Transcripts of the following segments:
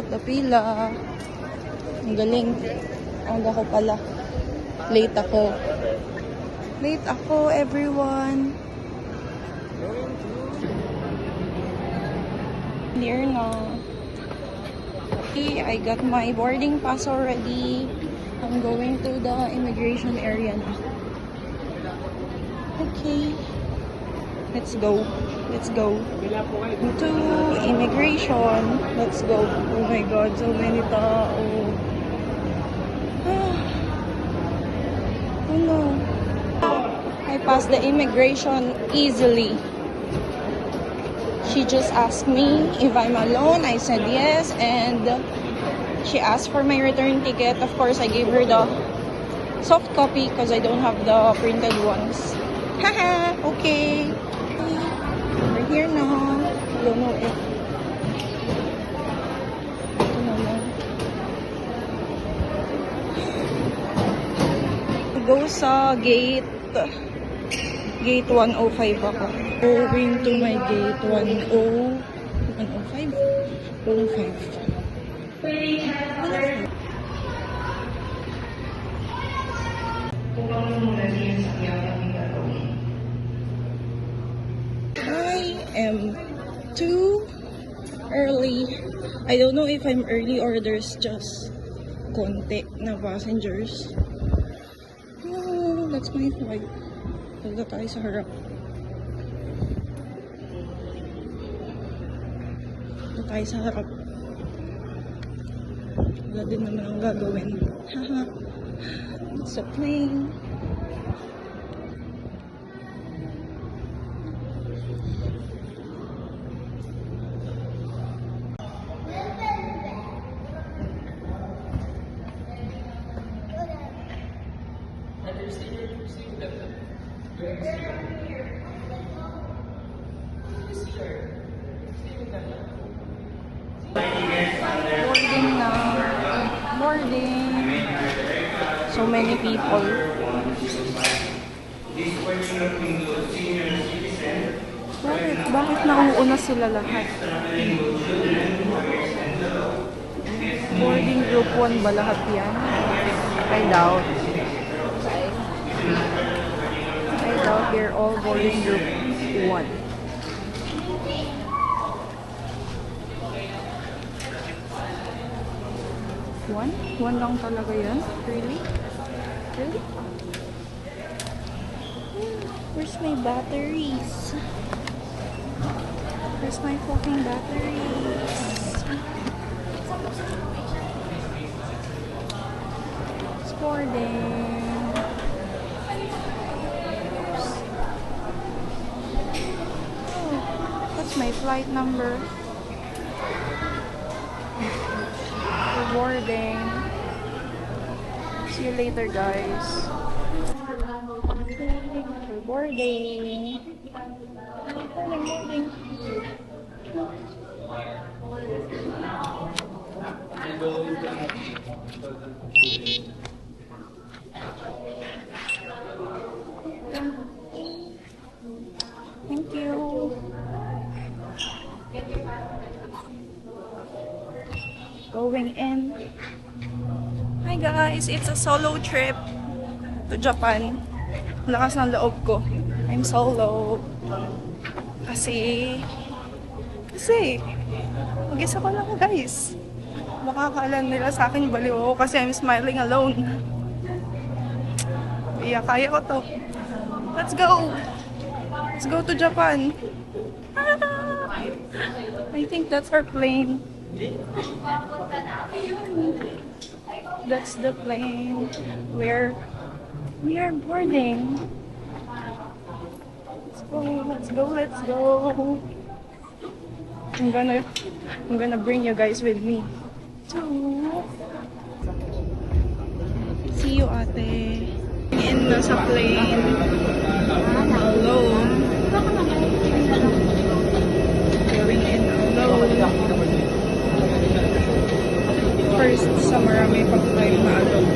takot na pila. Ang galing. Aga ko pala. Late ako. Late ako, everyone. Here na. Okay, I got my boarding pass already. I'm going to the immigration area na. Okay. Let's go. Let's go. To immigration. Let's go. Oh my God, so many tao. Oh no. I passed the immigration easily. She just asked me if I'm alone. I said yes, and she asked for my return ticket. Of course, I gave her the soft copy because I don't have the printed ones. Haha, okay. We're here now. Don't know if. Ito na lang. Go sa gate 105 ako. Going to my gate 105. 105. I am too early. I don't know if I'm early or there's just konti na passengers. Oh, that's my flight. Punta tayo sa harap. Punta tayo sa harap. Wala din naman ang gagawin. Haha. It's a plane. Boarding na. Boarding. So many people. Bakit nauuna sila lahat? Boarding group 1 ba lahat yan? I doubt. I doubt they're all boarding group 1. One lang talaga yan? Really? Really? Where's my batteries? Where's my fucking batteries? It's boarding. Oh, that's my flight number. We're boarding. See you later, guys. We're boarding. Boarding. Thank you. Going in. Hi guys, it's a solo trip to Japan. Lakas ng loob ko. I'm solo. Kasi mag-isa ko lang guys. Makakala nila sa akin baliw ako kasi I'm smiling alone. Iya, kaya ko to. Let's go! Let's go to Japan. I think that's our plane. That's the plane where we are boarding. Let's go. I'm gonna bring you guys with me too. See you, ate. In nasa plane. Alone. Going in alone. First sa marami pang flight na alone.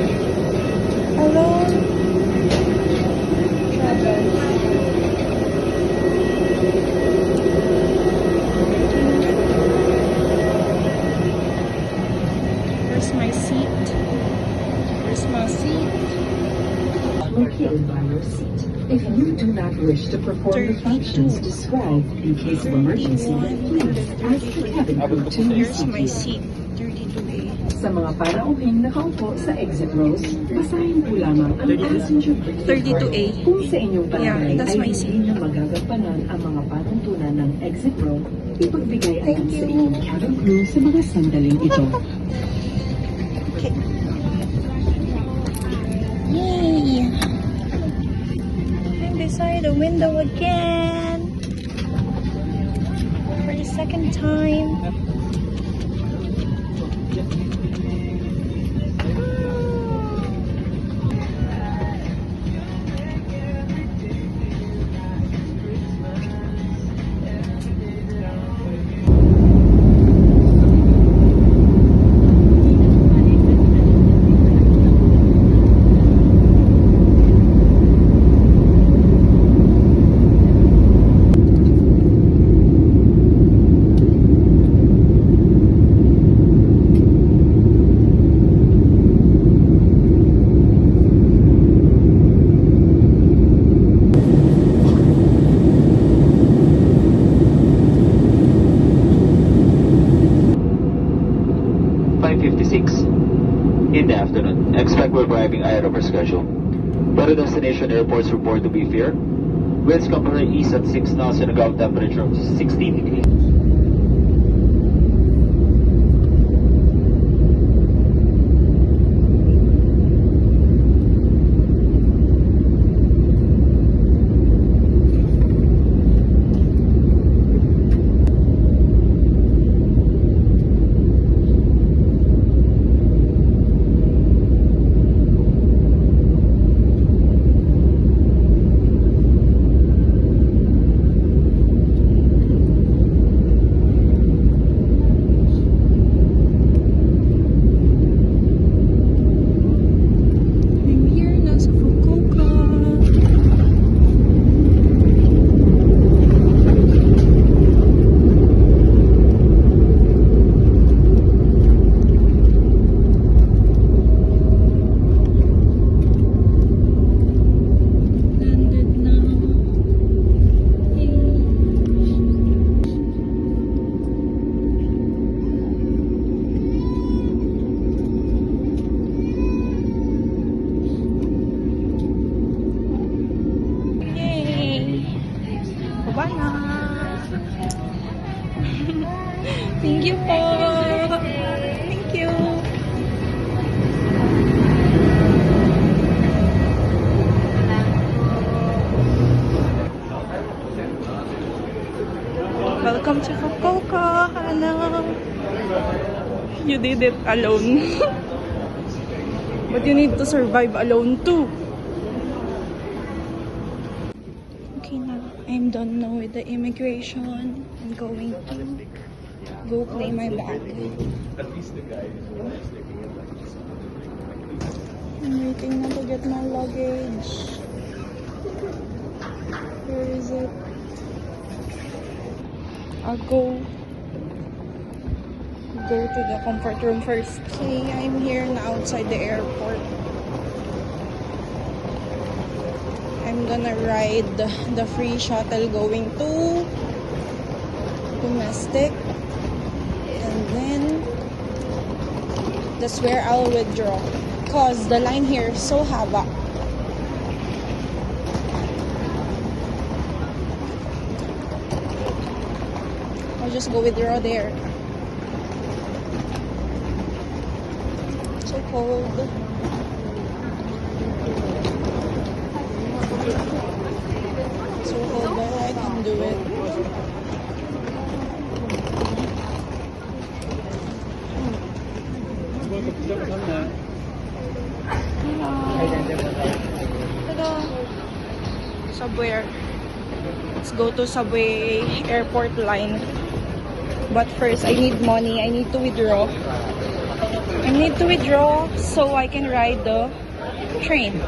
Alone. Travel. located by your seat. If you do not wish to perform the functions described in case of emergency, 31, please ask the cabin crew to Here's receive my you. seat. 32A. Sa mga panauhing nakaupo sa exit rows, basahin po lamang ang passenger briefing card. 32A. Kung sa inyong palagay that's ay my hindi seat. na magagampanan ang mga panuntunan ng exit row, ipagbigay agad Thank sa you. inyong cabin crew sa mga sandaling ito. Okay. Yay! I'm beside the window again. For the second time. In the afternoon, expect we're arriving ahead of our schedule. But the destination airports report to be fair. Winds coming east at 6 knots and a ground temperature of 16 degrees. I'm here na sa Fukuoka. Landed na. Yay! Baba na! Thank you po! Thank you! Welcome to Fukuoka, Hana! You did it alone. But you need to survive alone too. Okay, now I'm done now with the immigration. I'm going to go claim my bag. I'm waiting now to get my luggage. Where is it? I'll go to the comfort room first. Okay, I'm here now outside the airport. I'm gonna ride the free shuttle going to domestic, and then that's where I'll withdraw because the line here is so haba. I'll just go withdraw there. So cold. So cold, but I can do it. Hello. Subway. Let's go to Subway airport line. But first, I need money. I need to withdraw. I need to withdraw so I can ride the train.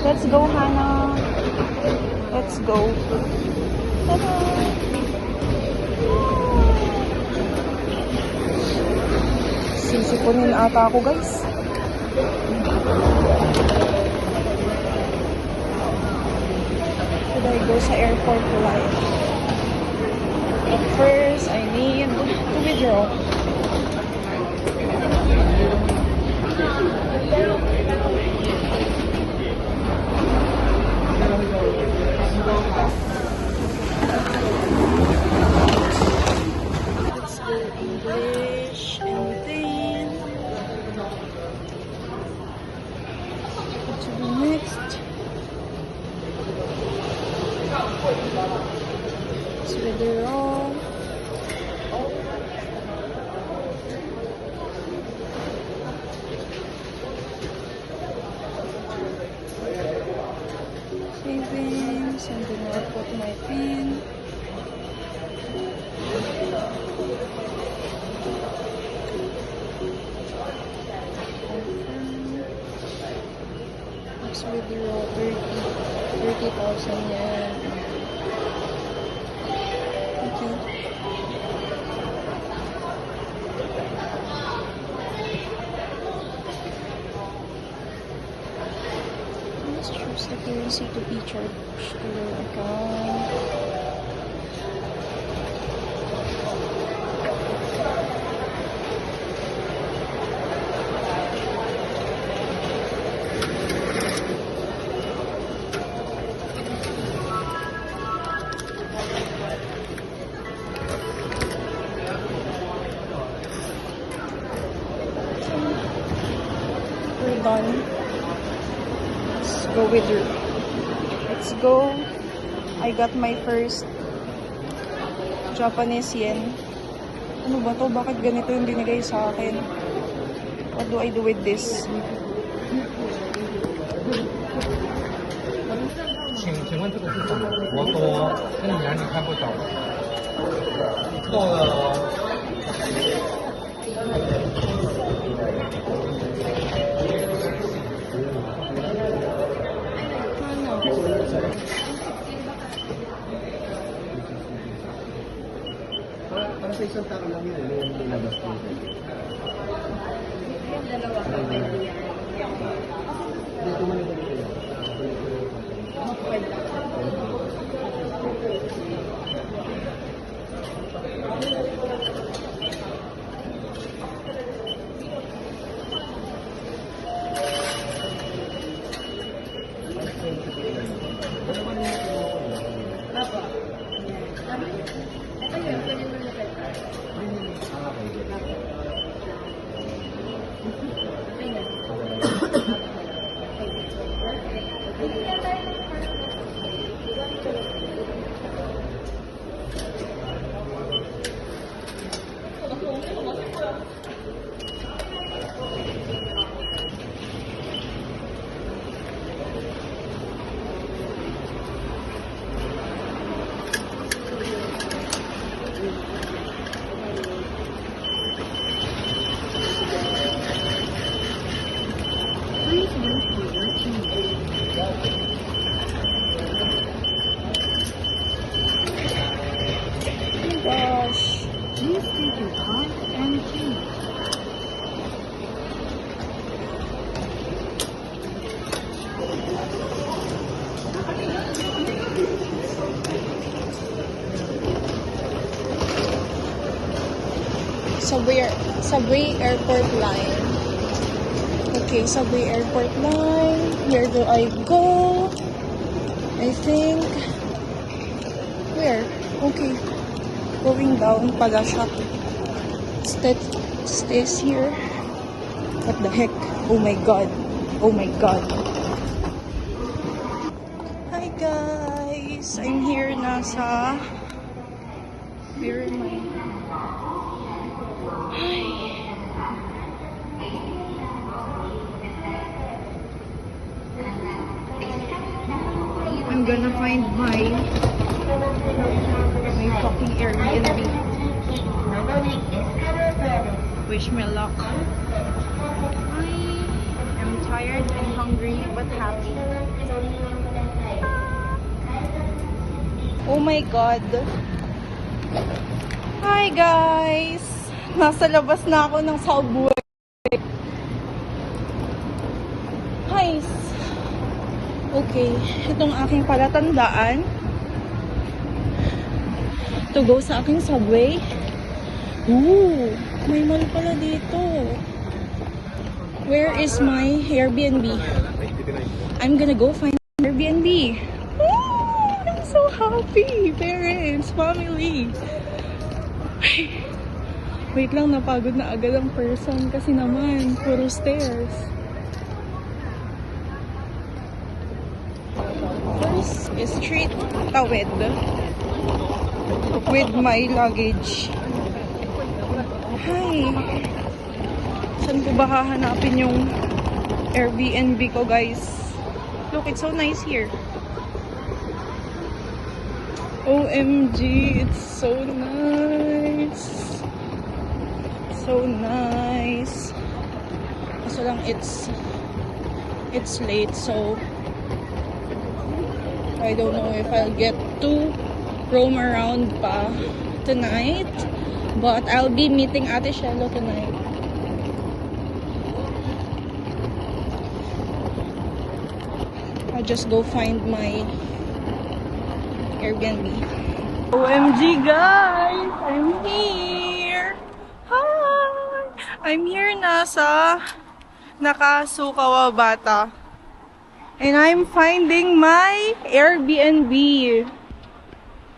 Let's go, Hannah. Let's go. Ta-da! Sisipunin ata ako, guys. Should I go sa airport line? But first, I need to withdraw. Let's go English and then what to do next? Let's withdraw. Savings, and then I'll put my pin. Let's withdraw 30,000 yen. Okay. Let's choose the currency to be charged to your account. We're done. Let's go with her. Let's go. I got my first Japanese yen. Ano ba to? Bakit ganito yung binigay sa akin? What do I do with this? 请问这个是什么？我说跟你眼里看不懂。错了哦。Para sa isang tao lang yun, yung nilabas ko. Dito man yung Gosh. Please take your card and key. Subway airport line. Okay, Subway airport line. Where do I go? I think where? Okay. Going down pala siya. Stays here. What the heck? Oh my god. Oh my god. Hi guys. I'm here na sa where am I? Hi. I'm gonna find my fucking Airbnb. Wish me luck. I am tired and hungry but happy. Oh my God. Hi guys! Nasa labas na ako ng subway. Guys! Okay, itong aking palatandaan to go sa aking subway. Ooh, may mall pala dito. Where is my Airbnb? I'm gonna go find Airbnb. I'm so happy! Parents, family. Wait lang, napagod na agad ang person kasi naman, puro stairs. First is straight tawid with my luggage. Hi! Saan ko ba hahanapin yung Airbnb ko, guys? Look, it's so nice here. OMG, it's so nice. So nice. Kaso lang it's late, so I don't know if I'll get to roam around pa tonight, but I'll be meeting Ate Shelo tonight. I'll just go find my Airbnb. OMG guys! I'm here! Hi! I'm here na sa Nakasukawabata. And I'm finding my Airbnb.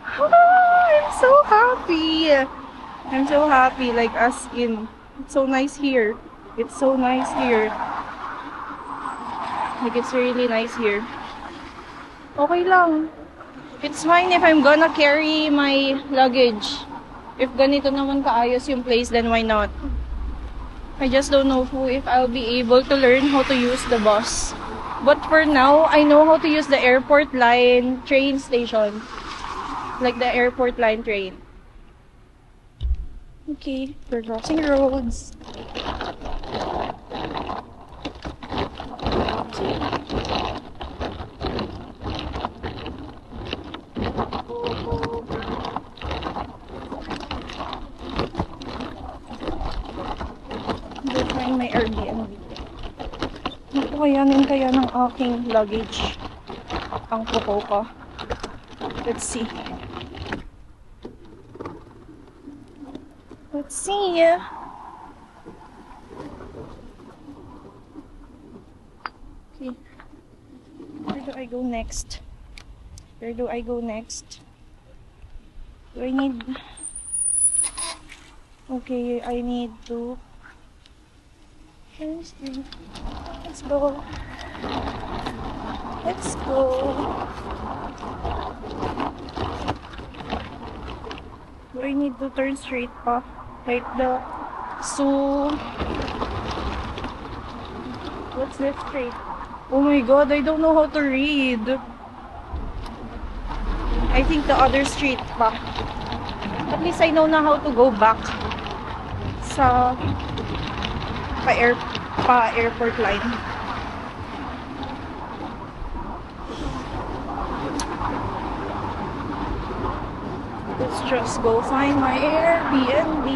I'm so happy! I'm so happy, like as in, it's so nice here. It's so nice here. Like, it's really nice here. Okay lang. It's fine if I'm gonna carry my luggage. If ganito naman kaayos yung place, then why not? I just don't know if I'll be able to learn how to use the bus. But for now, I know how to use the airport line train station. Like the airport line train. Okay, we're crossing roads. Go find my Airbnb. Naku, kayanin kaya ng aking luggage ang kuko ko. Let's see. Let's see. Okay. Where do I go next? Where do I go next? Do I need... Okay, I need to... Let's go. Let's go. Do I need to turn straight pa? Like the zoo. What's this straight? Oh my god, I don't know how to read. I think the other street pa. At least I know na how to go back sa airport line. Let's just go find my Airbnb.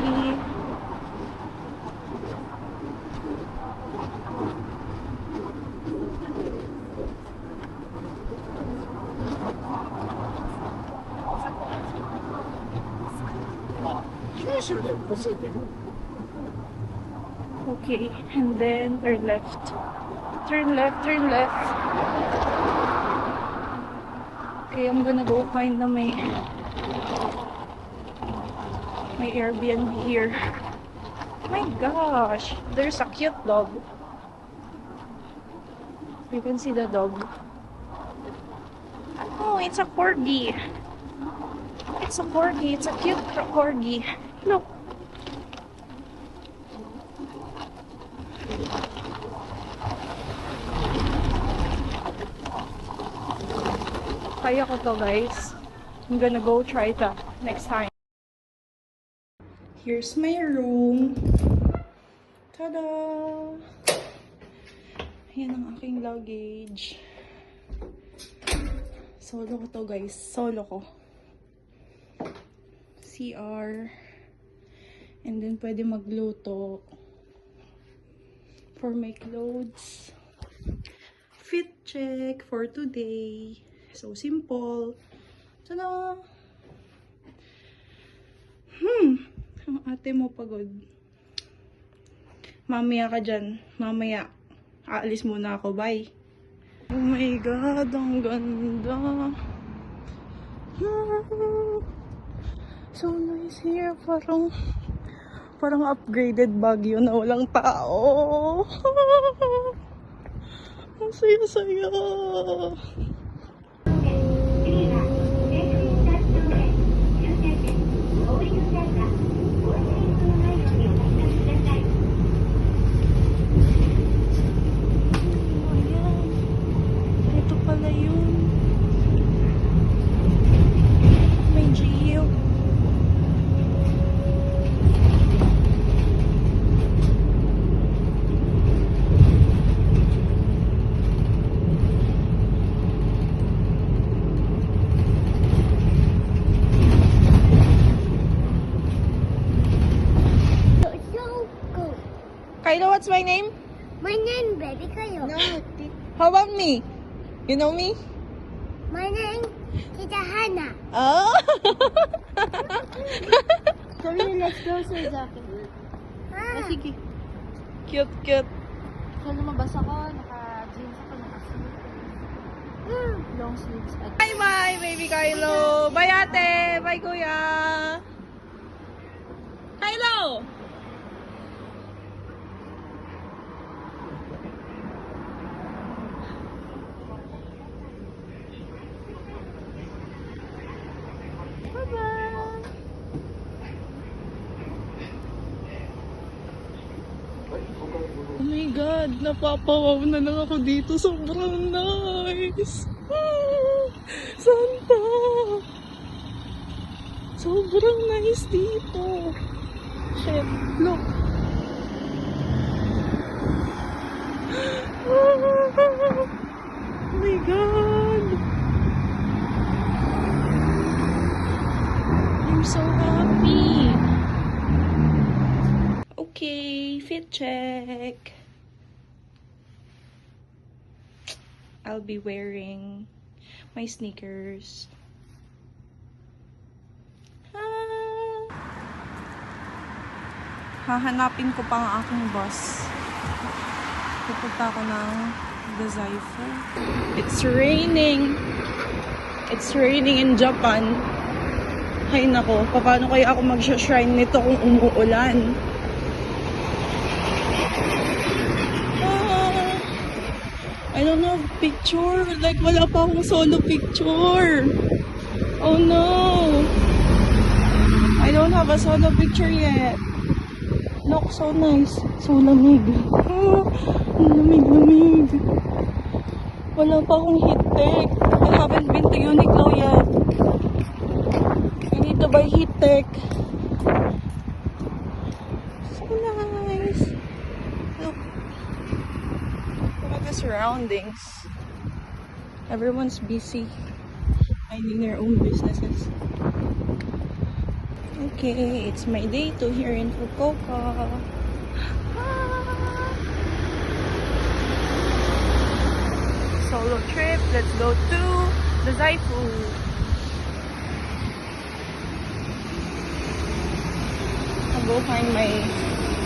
Okay, and then turn left. Turn left, turn left. Okay, I'm gonna go find my Airbnb here. Oh my gosh, there's a cute dog. You can see the dog. Oh, it's a corgi. It's a corgi. It's a cute corgi. Look. Kaya ko to, guys. I'm gonna go try that next time. Here's my room. Tada! Ayan ang aking luggage. Solo ko to, guys. Solo ko. CR. And then, pwede magluto. For my clothes. Fit check for today. So, simple. Tada! Ang ate mo pagod. Mamaya ka dyan. Mamaya. Aalis muna ako. Bye. Oh my God, ang ganda. So nice here. Parang upgraded Baguio na walang tao. Ang saya-saya. Ito pala yun. May geo. Kylo, what's my name? My name, baby Kayo. No, How about me? You know me? My name, Tita Hana. Oh! Sabi nila, let's go sa Zaki. Sige. Cute, cute. So, lumabas ako, naka-jeans ako, long sleeves. Bye bye, baby Kylo. Bye ate. Bye kuya. Kylo! Oh my God, napapawaw na lang ako dito. Sobrang nice. Santa! Sobrang nice dito. Shit, look. Oh my God. I'm so happy. Okay, fit check. I'll be wearing my sneakers. Hahanapin ko pa ang aking bus. Pupunta ako ng Dazaifu. It's raining. It's raining in Japan. Hay nako, paano kaya ako mag-shrine nito kung umuulan? I don't have picture. Like, wala pa akong solo picture. Oh no. I don't have a solo picture yet. Look, so nice. So lamig. Lamig. Wala pa akong heat tech. I haven't been to Uniqlo yet. I need to buy heat tech. So nice. Look. Look at the surroundings. Everyone's busy. Minding their own businesses. Okay, it's my day 2 here in Fukuoka. Solo trip. Let's go to the Zaifu. I'll go find my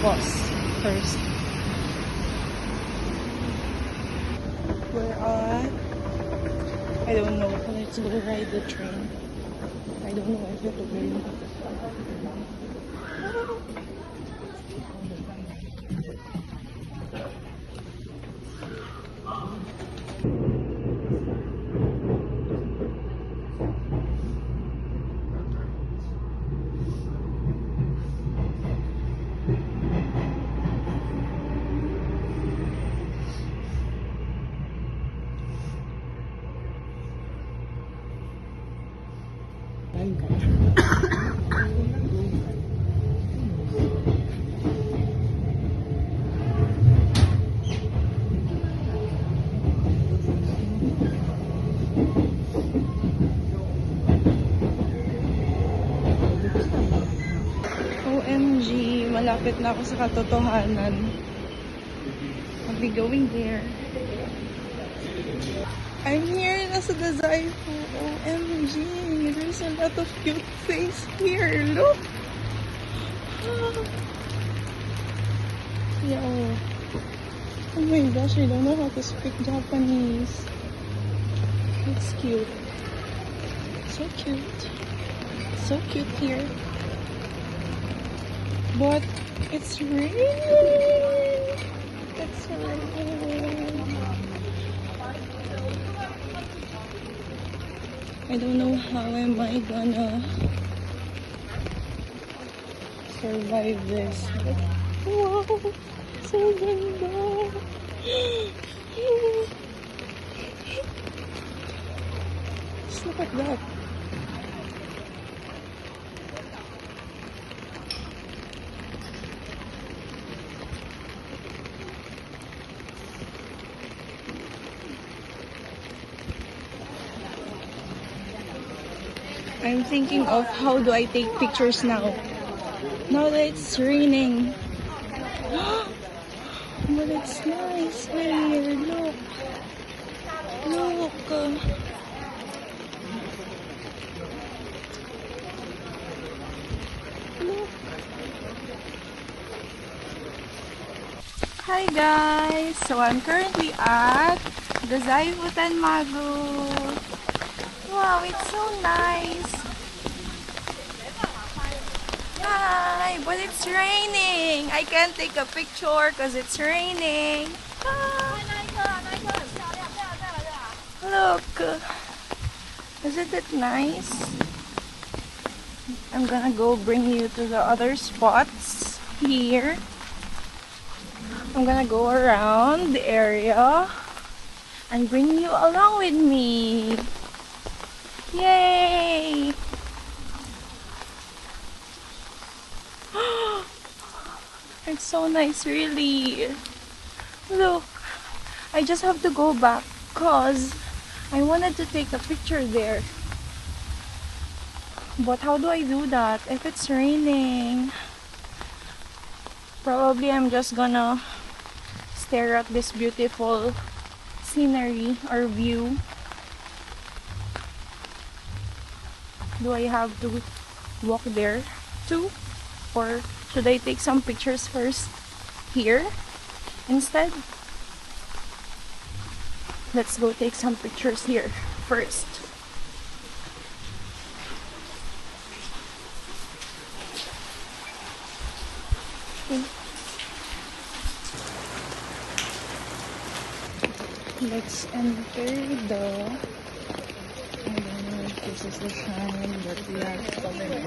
boss first. We're at, I don't know. Let's go ride the train. I don't know if it'll be. malapit na ako sa katotohanan. I'll be going there. I'm here na sa Dazaifu. OMG, there's a lot of cute things here. Look! Yo. Oh my gosh, I don't know how to speak Japanese. It's cute. So cute. So cute here. But it's raining. It's raining. I don't know how am I gonna survive this. But, wow, so ganda. Just look at that. I'm thinking of how do I take pictures now. Now that it's raining. But it's nice here. Look. Look. Look. Hi guys. So I'm currently at the Dazaifu Tenmagu. Wow, it's so nice. Hi, but it's raining. I can't take a picture because it's raining. Ah. Look. Isn't it nice? I'm gonna go bring you to the other spots here. I'm gonna go around the area and bring you along with me. Yay! It's so nice, really. Look, I just have to go back because I wanted to take a picture there. But how do I do that if it's raining? Probably I'm just gonna stare at this beautiful scenery or view. Do I have to walk there too? Or should I take some pictures first here instead? Let's go take some pictures here first. Okay. Let's enter the... I don't know if this is the shrine, but we are coming.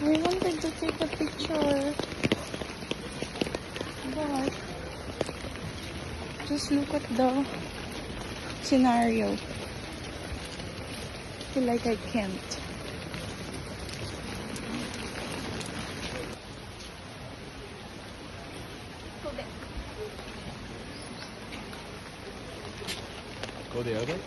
I wanted to take a picture, but just look at the scenario. I feel like I can't. Go the other?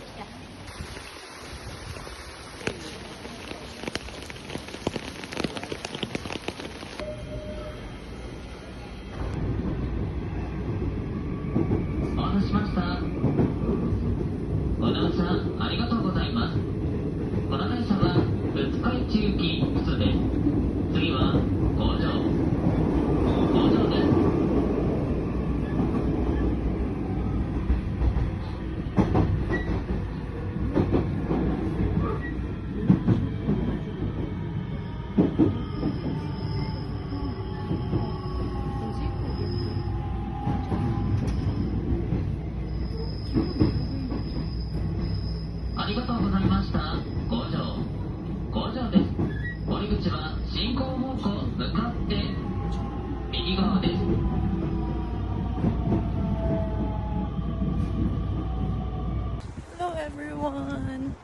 Hello everyone!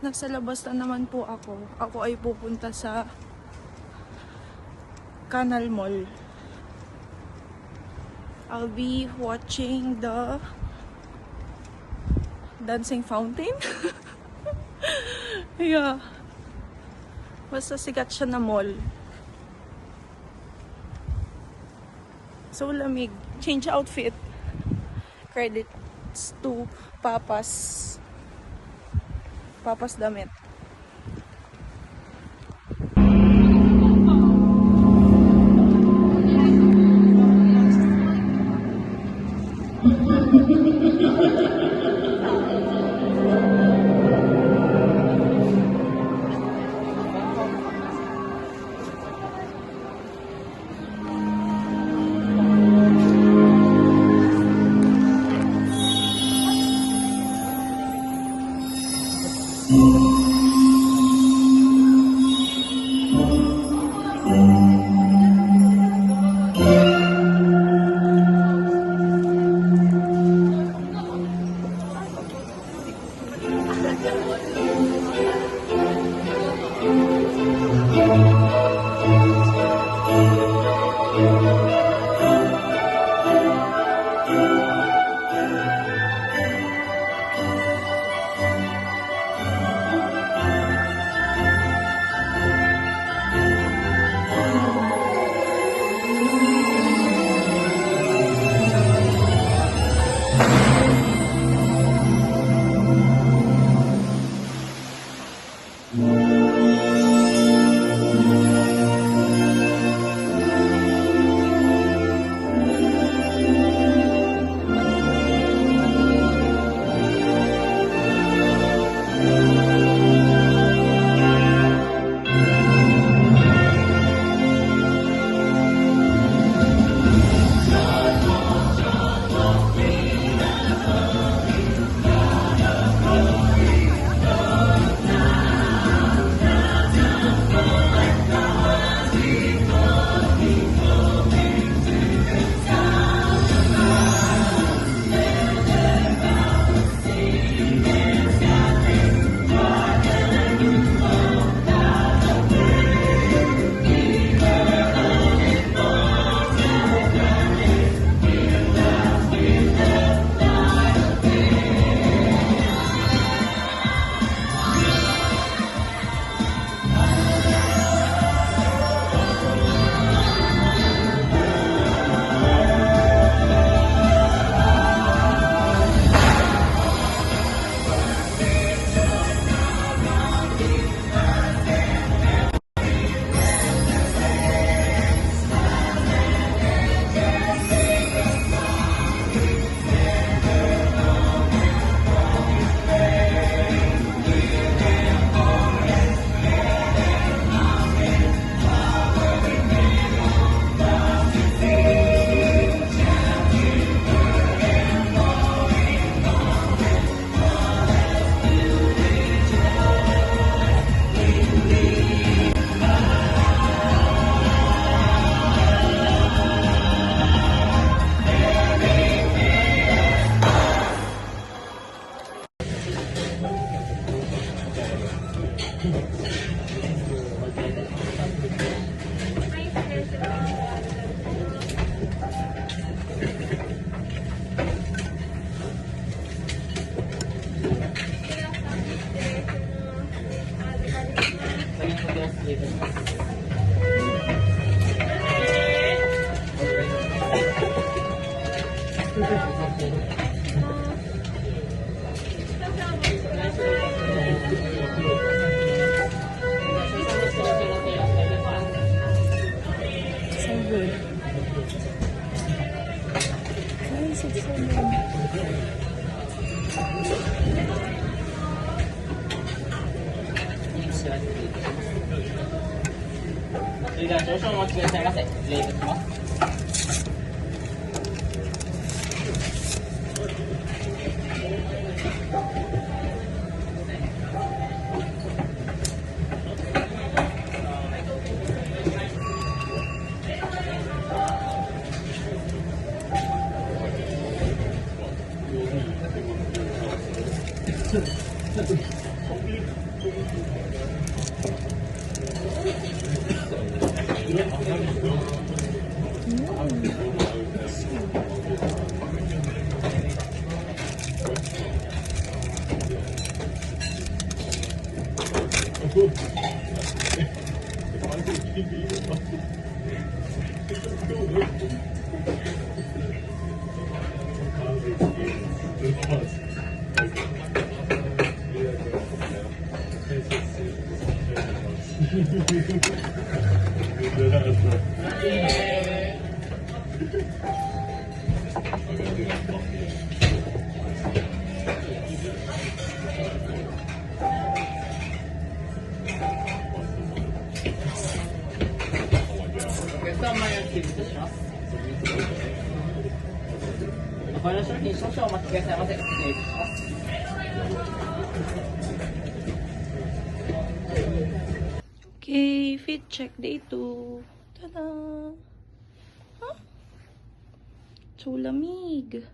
Nasa labas na naman po ako. Ako ay pupunta sa Canal Mall. I'll be watching the dancing fountain. Yeah. Basta sikat siya na mall. So lamig. Change outfit. Credits to Papa's damit. Okay, fit check day 2. Tada! Huh? So lamig.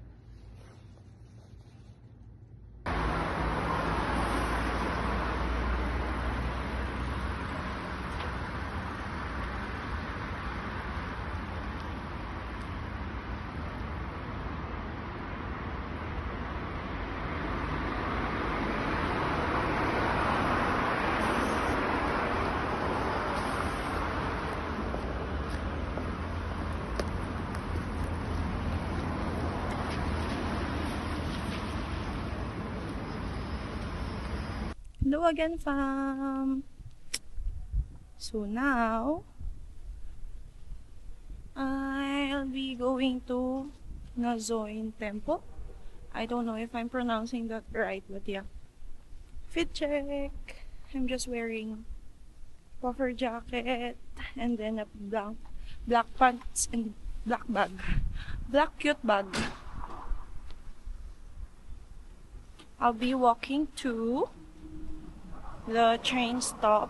Hello again, fam. So now, I'll be going to Nazoin Temple. I don't know if I'm pronouncing that right, but yeah. Fit check. I'm just wearing puffer jacket and then a black pants and black bag. Black cute bag. I'll be walking to the train stop,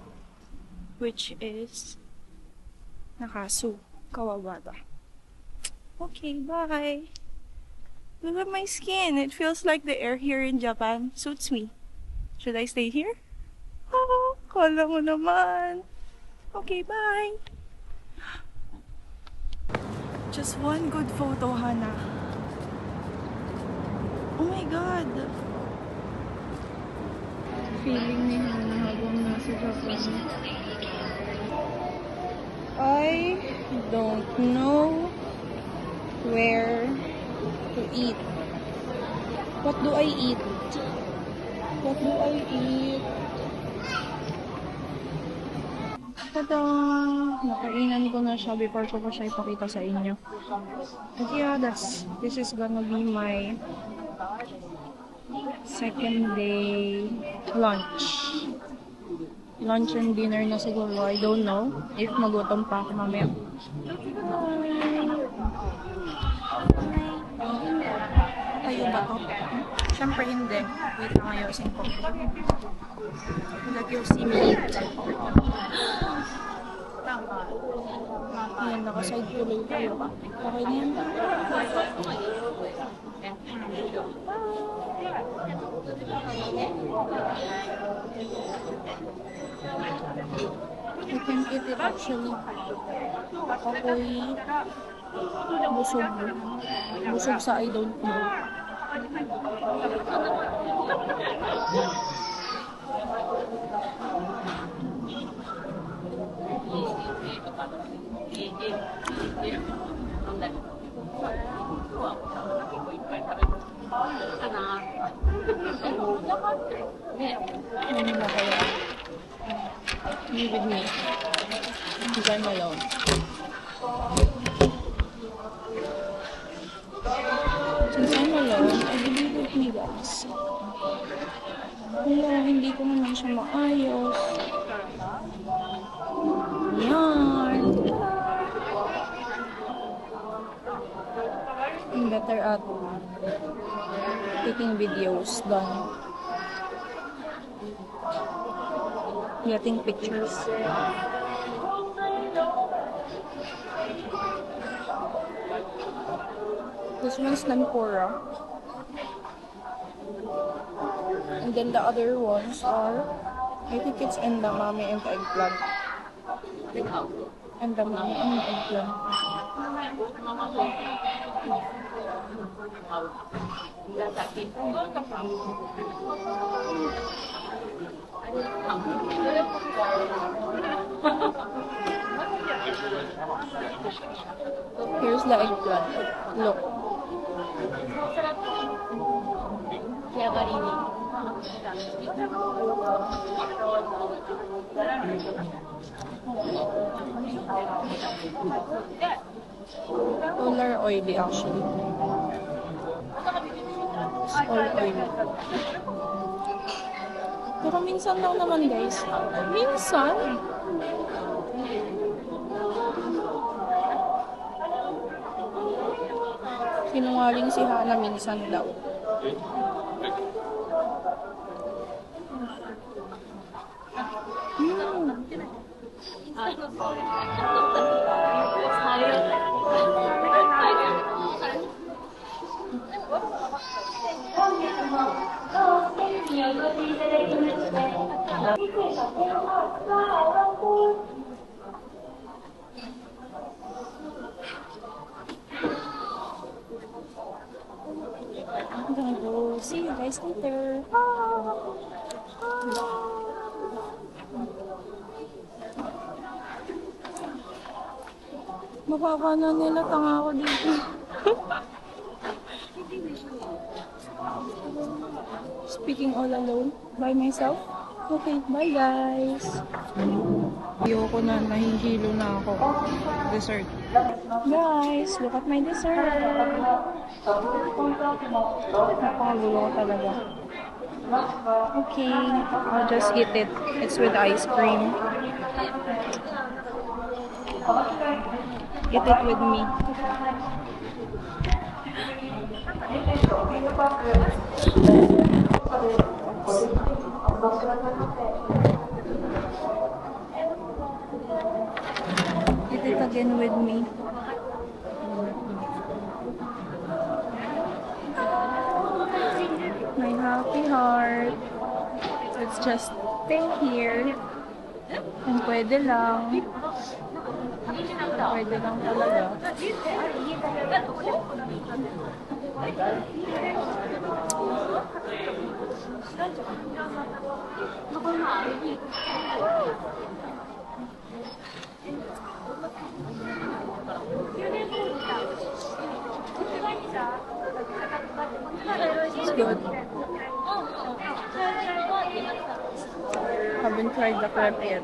which is Nakasu, Kawabata. Okay, bye. Look at my skin. It feels like the air here in Japan suits me. Should I stay here? Oh, kala mo naman. Okay, bye. Just one good photo, Hana. Oh my God. Feeling ni Hana habang nasa Japan. I don't know where to eat. What do I eat? What do I eat? Tada! Nakainan ko na siya before ko pa siya ipakita sa inyo. But yeah, this is gonna be my second day lunch. Lunch and dinner na siguro. I don't know if magutom pa ako mamaya. Tayo ba to? Siyempre hindi. Wait lang, ayusin ko. Let you see me eat. Ayan, nakaside tuloy tayo. Okay na yan. I can eat it actually. Ako'y busog. Busog sa I don't know. Ano na kaya? Be with me. Because I'm alone. Since I'm alone, I believe with me guys. Wala, hindi ko naman siya maayos. Yan. I'm better at taking videos than getting pictures. This one's tempura. And then the other ones are, I think it's endamame and eggplant. Endamame and eggplant. Here's the eggplant. Look. 上がりに。Solar oily actually. It's all oily. Pero minsan lang naman guys. Minsan? Sinungaling si Hana minsan daw. I'm gonna go see you guys later. Mababa na nila, tanga ako dito. Speaking all alone by myself. Okay, bye guys. Ayoko na, nahihilo na ako. Dessert. Guys, look at my dessert. Napakagulo ko talaga. Okay, I'll just eat it. It's with ice cream. Eat it with me. Eat it again with me. My happy heart. Let's just stay here. Kung pwede lang. Pwede lang talaga. It's good. Haven't tried the crepe yet.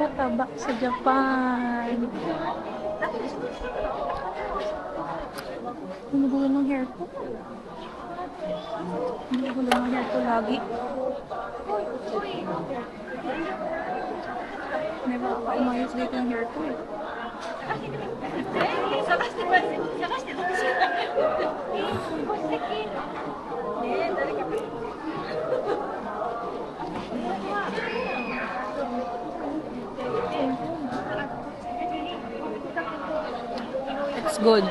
Pataba sa Japan. Nagulo ng hair ko. Nagulo ng hair ko lagi. Never ako umayos dito ng hair ko eh. It's good.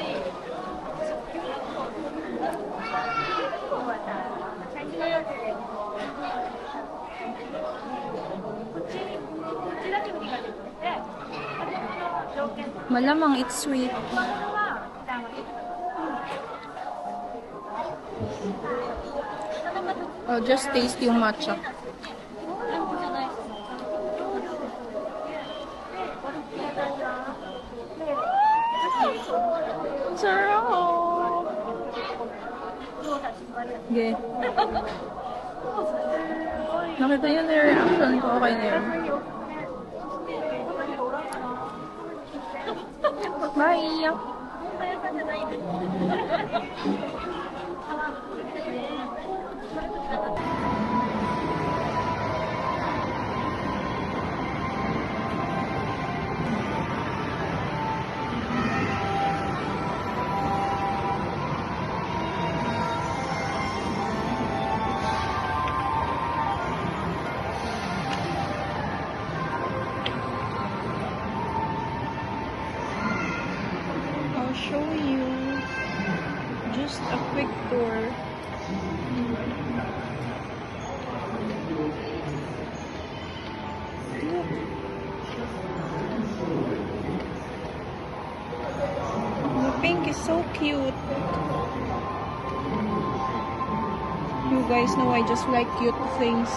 Malamang it's sweet. I'll just taste yung matcha. Sarap! Okay. Nakita yun yung reaction ko. Okay na yun. Bye! show you just a quick tour. Look. The pink is so cute. You guys know I just like cute things.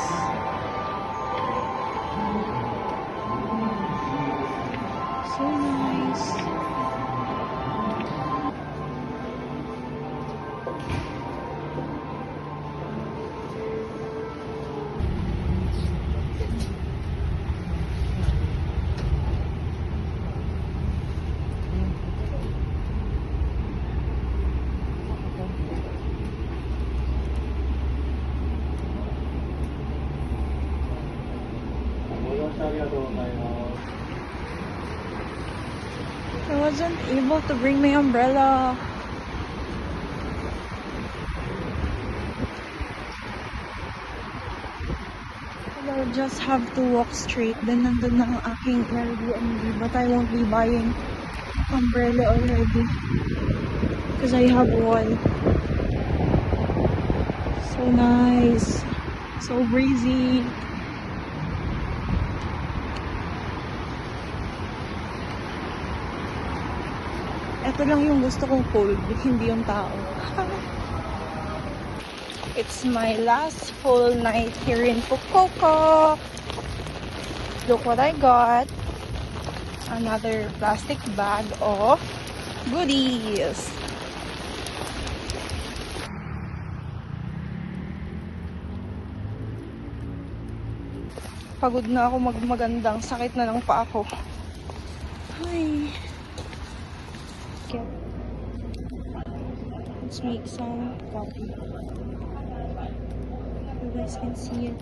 So nice. I wasn't able to bring my umbrella. I'll just have to walk straight. Then nandun na ang aking Airbnb. But I won't be buying umbrella already. Because I have one. So nice. So breezy. Ito lang yung gusto kong cold, hindi yung tao. It's my last full night here in Fukuoka. Look what I got. Another plastic bag of goodies. Pagod na ako magmagandang, sakit na ng paa ko. Ay. Let's make some coffee. You guys can see it.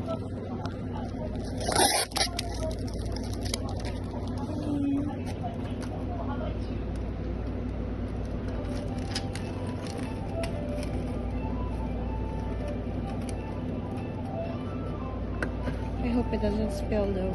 I hope it doesn't spill though.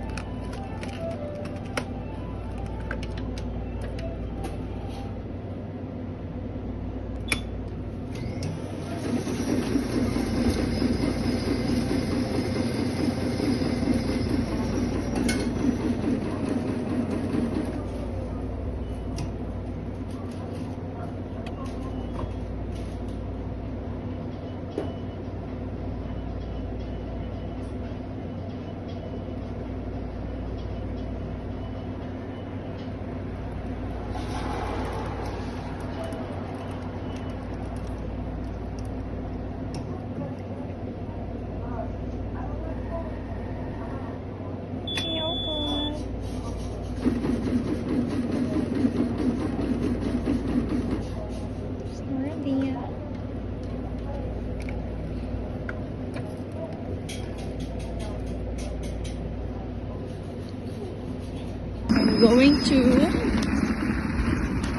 Going to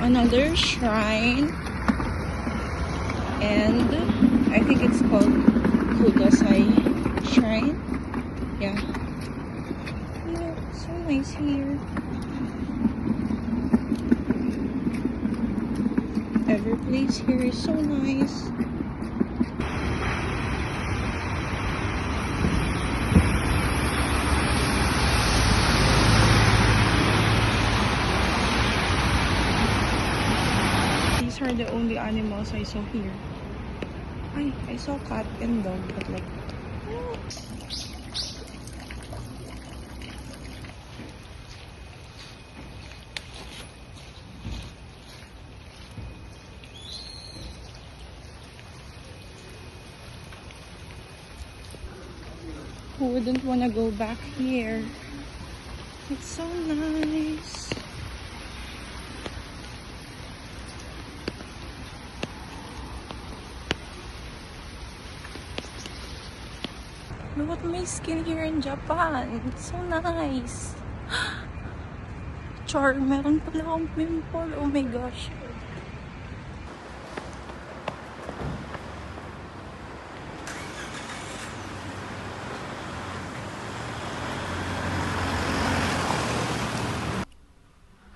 another shrine, and I think it's called Kudasai Shrine. Yeah. Look, so nice here. Every place here is so nice. These are the only animals I saw here. I saw cat and dog, but like, who wouldn't want to go back here? It's so nice. Look at my skin here in Japan. It's so nice. Char, meron pala akong pimple. Oh my gosh.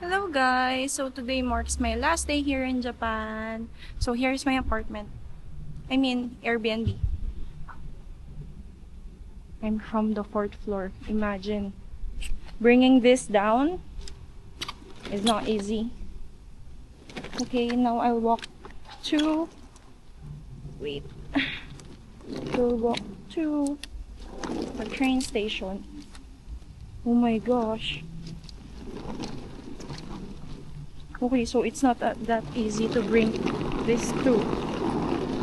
Hello guys! So today marks my last day here in Japan. So here's my apartment. I mean, Airbnb. I'm from the 4th floor. Imagine. Bringing this down is not easy. Okay, now I'll walk to... Wait. We'll walk to the train station. Oh my gosh. Okay, so it's not that easy to bring this through.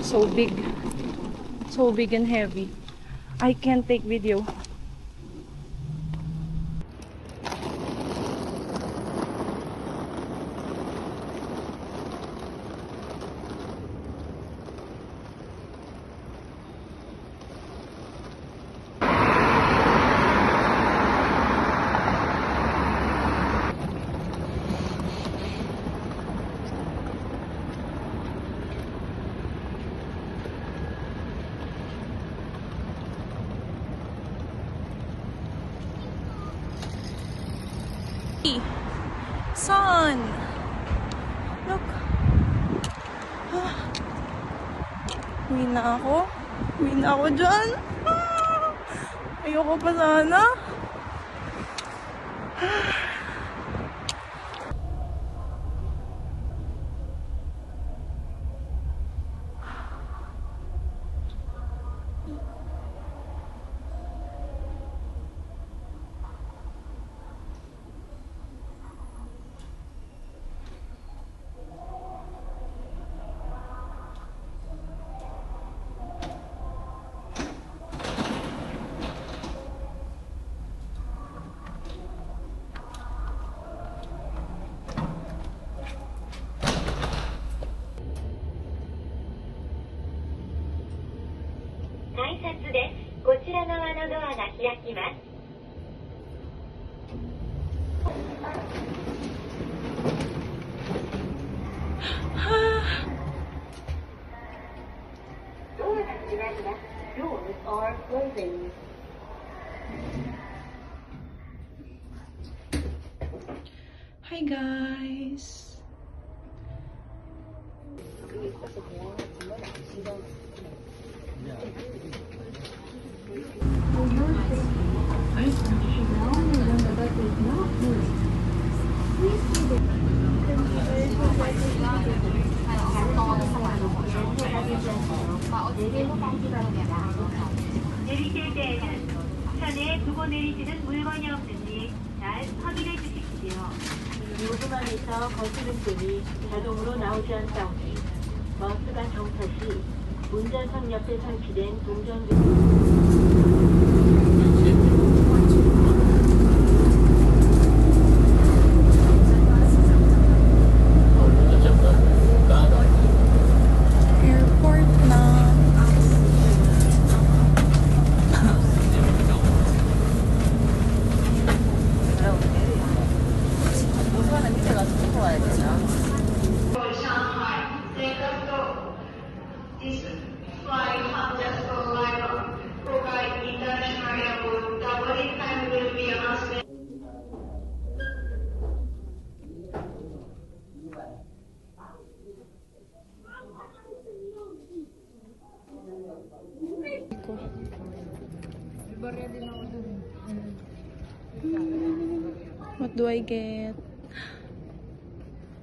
So big. So big and heavy. I can't take video. Sun! Look! Uwi na ako. Uwi na ako dyan. Ayoko pa sana. Doors are closing. Hi guys! 내리실 때에는 차내에 두고 내리시는 물건이 없는지 잘 확인해 주십시오. 요금함에서 거스름돈이 자동으로 나오지 않사오니 버스가 정차 시 운전석 옆에 설치된 동전 Airport na. This flight has for arrival. Provide international airport. The boarding time will be announced. What do I get?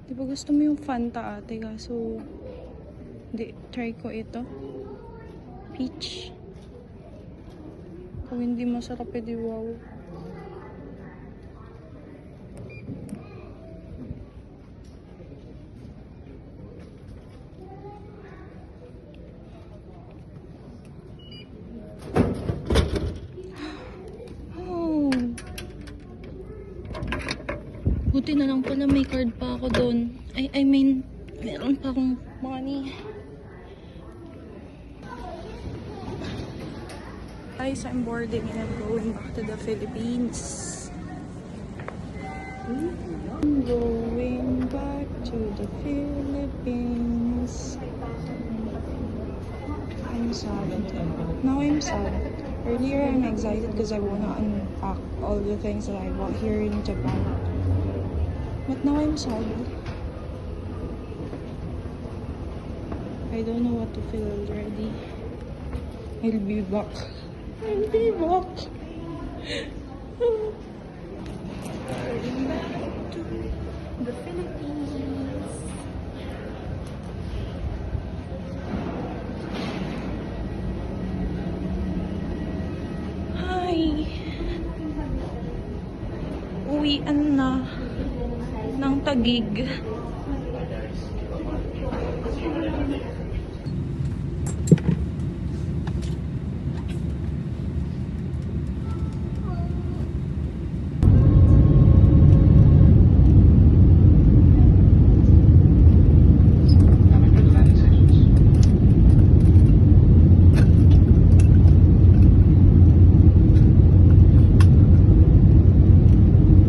Di ba gusto mo yung Fanta ate? Kaso, di, try ko ito. Peach. Kung hindi masarap, edi wow. Oh. Buti na lang pala may card pa ako doon. I mean, meron pa akong money. Guys, I'm boarding and I'm going back to the Philippines. I'm going back to the Philippines. I'm sad. Now I'm sad. Earlier I'm excited because I wanna unpack all the things that I bought here in Japan. But now I'm sad. I don't know what to feel already. I'll be back. I'll be back. The Philippines. Hi. Uwian na ng Taguig.